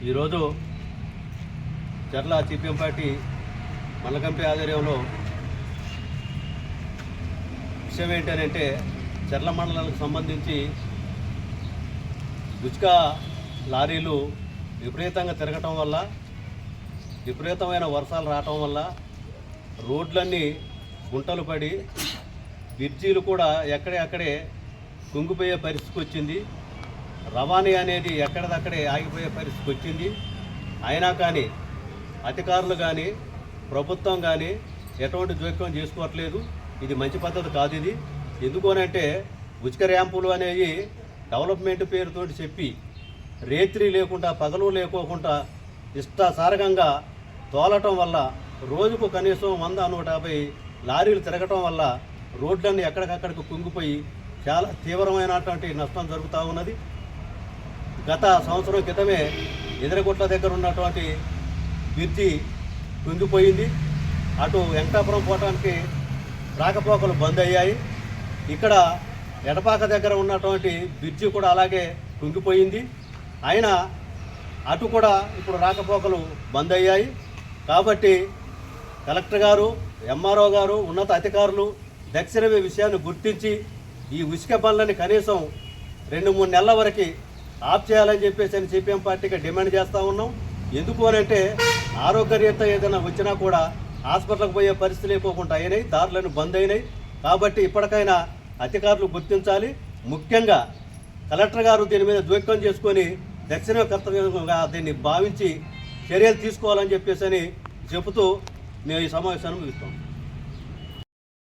ఈరోజు చర్ల CPM party మల్లకంపి ఆధ్వర్యంలో విషయం ఏంటంటే చర్ల మండలానికి సంబంధించి గుచ్కా లారీలు విపరీతంగా తిరగటం వల్ల, విపరీతమైన వర్షాలు రావటం వల్ల రోడ్లన్నీ గుంటలు పడి బ్రిడ్జీలు కూడా ఎక్కడే కుంగిపోయే పరిస్థితికి వచ్చింది. రవాణా అనేది ఎక్కడిదక్కడే ఆగిపోయే పరిస్థితికి వచ్చింది. అయినా కానీ అధికారులు కానీ ప్రభుత్వం కానీ ఎటువంటి జోక్యం చేసుకోవట్లేదు. ఇది మంచి పద్ధతి కాదు. ఇది ఎందుకోనంటే ఉచిత ర్యాంపులు అనేవి డెవలప్మెంట్ పేరుతోటి చెప్పి రేత్రి లేకుండా పగలు లేకోకుండా ఇష్టాసారకంగా తోలటం వల్ల రోజుకు కనీసం 100-150 లారీలు తిరగటం వల్ల రోడ్లన్నీ ఎక్కడికక్కడికి కుంగిపోయి చాలా తీవ్రమైనటువంటి నష్టం జరుగుతూ ఉన్నది. గత సంవత్సరం క్రితమే ఎదురగుట్ల దగ్గర ఉన్నటువంటి బ్రిడ్జి కుంగిపోయింది. అటు వెంకటాపురం పోవటానికి రాకపోకలు బంద్ అయ్యాయి. ఇక్కడ ఎడపాక దగ్గర ఉన్నటువంటి బ్రిడ్జి కూడా అలాగే కుంగిపోయింది. అయినా అటు కూడా ఇప్పుడు రాకపోకలు బంద్ అయ్యాయి. కాబట్టి కలెక్టర్ గారు, ఎంఆర్ఓ గారు, ఉన్నత అధికారులు దక్షిణమే విషయాన్ని గుర్తించి ఈ ఉసుక పనులని కనీసం 2-3 నెలల వరకు ఆఫ్ చేయాలని చెప్పేసి సిపిఎం పార్టీకి డిమాండ్ చేస్తూ ఉన్నాం. ఎందుకు అనంటే ఆరోగ్యరీత్యా ఏదైనా వచ్చినా కూడా హాస్పిటల్కి పోయే పరిస్థితి లేకోకుండా అయినాయి, దారులను బంద్ అయినాయి. కాబట్టి ఇప్పటికైనా అధికారులు గుర్తించాలి. ముఖ్యంగా కలెక్టర్ గారు దీని మీద జోక్యం చేసుకొని దక్షిణ కర్తవ్యంగా దీన్ని భావించి చర్యలు తీసుకోవాలని చెప్పేసి చెబుతూ మేము ఈ సమావేశాన్ని ముగిస్తాం.